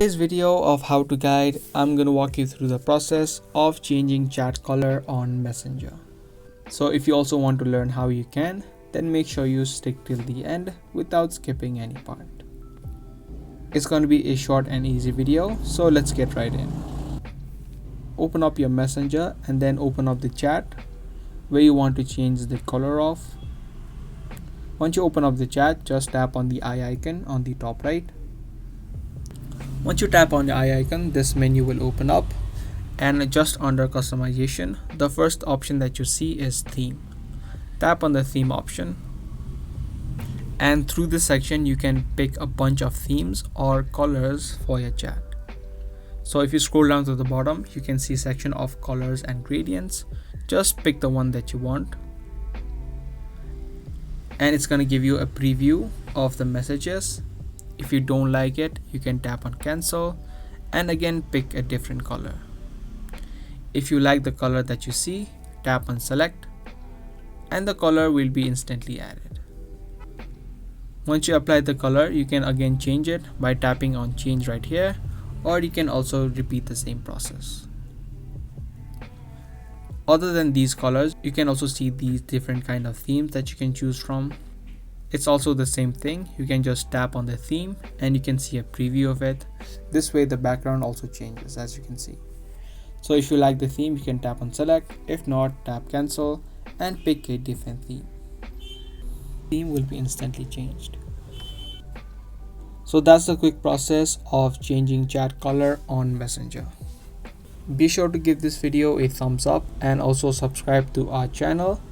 In this video of how to guide, I'm going to walk you through the process of changing chat color on Messenger. So if you also want to learn how you can, then make sure you stick till the end without skipping any part. It's going to be a short and easy video, so let's get right in. Open up your Messenger and then open up the chat where you want to change the color of. Once you open up the chat, just tap on the eye icon on the top right. Once you tap on the eye icon, this menu will open up, and just under customization, the first option that you see is theme. Tap on the theme option, and through this section you can pick a bunch of themes or colors for your chat. So if you scroll down to the bottom, you can see section of colors and gradients. Just pick the one that you want, and it's going to give you a preview of the messages. If you don't like it, you can tap on cancel and again pick a different color. If you like the color that you see, tap on select and the color will be instantly added. Once you apply the color, you can again change it by tapping on change right here, or you can also repeat the same process. Other than these colors, you can also see these different kind of themes that you can choose from. It's also the same thing. You can just tap on the theme and you can see a preview of it. This way the background also changes, as you can see. So if you like the theme, you can tap on select. If not, tap cancel and pick a different theme. Theme will be instantly changed. So that's the quick process of changing chat color on Messenger. Be sure to give this video a thumbs up and also subscribe to our channel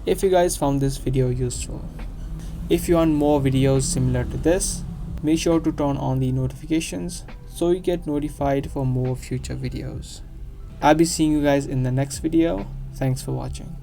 if you guys found this video useful. If you want more videos similar to this, make sure to turn on the notifications so you get notified for more future videos. I'll be seeing you guys in the next video. Thanks for watching.